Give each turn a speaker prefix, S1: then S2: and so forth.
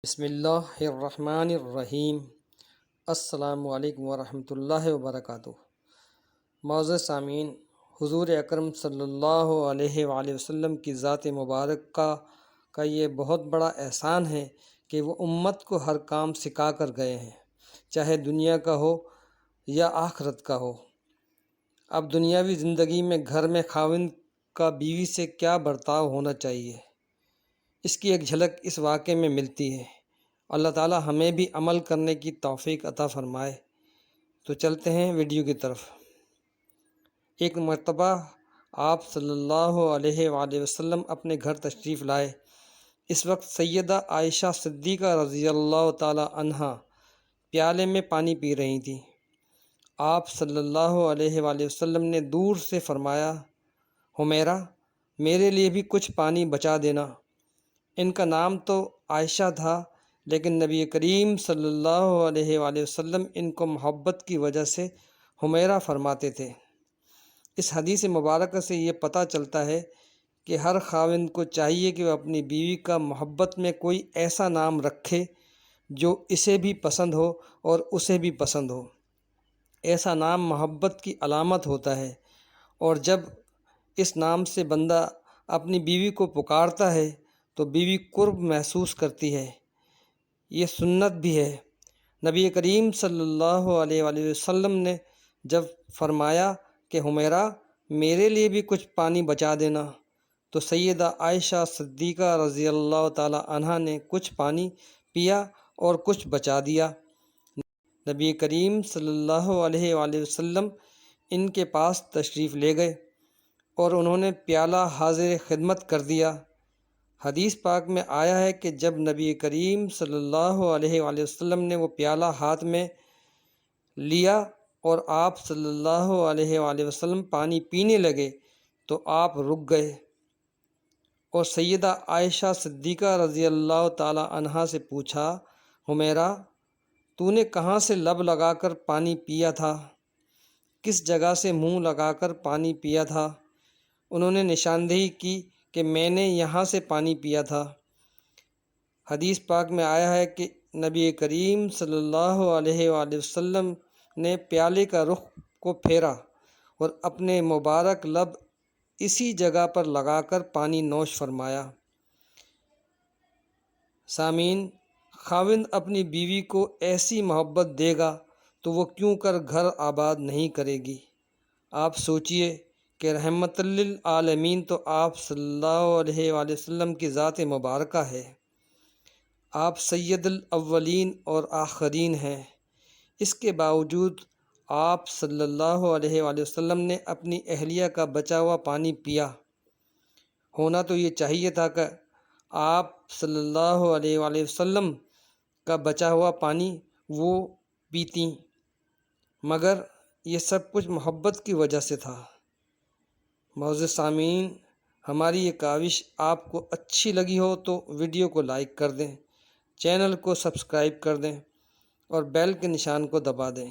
S1: بسم اللہ الرحمن الرحیم۔ السلام علیکم ورحمۃ اللہ وبرکاتہ۔ معزز سامعین، حضور اکرم صلی اللہ علیہ وآلہ وسلم کی ذات مبارکہ کا یہ بہت بڑا احسان ہے کہ وہ امت کو ہر کام سکھا کر گئے ہیں، چاہے دنیا کا ہو یا آخرت کا ہو۔ اب دنیاوی زندگی میں گھر میں خاوند کا بیوی سے کیا برتاؤ ہونا چاہیے، اس کی ایک جھلک اس واقعے میں ملتی ہے۔ اللہ تعالی ہمیں بھی عمل کرنے کی توفیق عطا فرمائے۔ تو چلتے ہیں ویڈیو کی طرف۔ ایک مرتبہ آپ صلی اللہ علیہ وآلہ وسلم اپنے گھر تشریف لائے۔ اس وقت سیدہ عائشہ صدیقہ رضی اللہ تعالی عنہا پیالے میں پانی پی رہی تھیں۔ آپ صلی اللہ علیہ وآلہ وسلم نے دور سے فرمایا، حمیرہ، میرے لیے بھی کچھ پانی بچا دینا۔ ان کا نام تو عائشہ تھا، لیکن نبی کریم صلی اللہ علیہ وآلہ وسلم ان کو محبت کی وجہ سے حمیرہ فرماتے تھے۔ اس حدیث مبارکہ سے یہ پتہ چلتا ہے کہ ہر خاوند کو چاہیے کہ وہ اپنی بیوی کا محبت میں کوئی ایسا نام رکھے جو اسے بھی پسند ہو اور اسے بھی پسند ہو۔ ایسا نام محبت کی علامت ہوتا ہے، اور جب اس نام سے بندہ اپنی بیوی کو پکارتا ہے تو بیوی قرب محسوس کرتی ہے۔ یہ سنت بھی ہے۔ نبی کریم صلی اللہ علیہ وآلہ وسلم نے جب فرمایا کہ حمیرہ، میرے لیے بھی کچھ پانی بچا دینا، تو سیدہ عائشہ صدیقہ رضی اللہ تعالی عنہا نے کچھ پانی پیا اور کچھ بچا دیا۔ نبی کریم صلی اللہ علیہ وآلہ وسلم ان کے پاس تشریف لے گئے اور انہوں نے پیالہ حاضر خدمت کر دیا۔ حدیث پاک میں آیا ہے کہ جب نبی کریم صلی اللہ علیہ وآلہ وسلم نے وہ پیالہ ہاتھ میں لیا اور آپ صلی اللہ علیہ وآلہ وسلم پانی پینے لگے تو آپ رک گئے اور سیدہ عائشہ صدیقہ رضی اللہ تعالی عنہا سے پوچھا، حمیرہ، تو نے کہاں سے لب لگا کر پانی پیا تھا؟ کس جگہ سے منہ لگا کر پانی پیا تھا؟ انہوں نے نشاندہی کی کہ میں نے یہاں سے پانی پیا تھا۔ حدیث پاک میں آیا ہے کہ نبی کریم صلی اللہ علیہ وآلہ وسلم نے پیالے کا رخ کو پھیرا اور اپنے مبارک لب اسی جگہ پر لگا کر پانی نوش فرمایا۔ سامعین، خاوند اپنی بیوی کو ایسی محبت دے گا تو وہ کیوں کر گھر آباد نہیں کرے گی؟ آپ سوچئے کہ رحمت للعالمین تو آپ صلی اللہ علیہ وآلہ وسلم کی ذات مبارکہ ہے۔ آپ سید الاولین اور آخرین ہیں۔ اس کے باوجود آپ صلی اللہ علیہ وآلہ وسلم نے اپنی اہلیہ کا بچا ہوا پانی پیا۔ ہونا تو یہ چاہیے تھا کہ آپ صلی اللہ علیہ وآلہ وسلم کا بچا ہوا پانی وہ پیتیں، مگر یہ سب کچھ محبت کی وجہ سے تھا۔ معزز سامعین، ہماری یہ کاوش آپ کو اچھی لگی ہو تو ویڈیو کو لائک کر دیں، چینل کو سبسکرائب کر دیں اور بیل کے نشان کو دبا دیں۔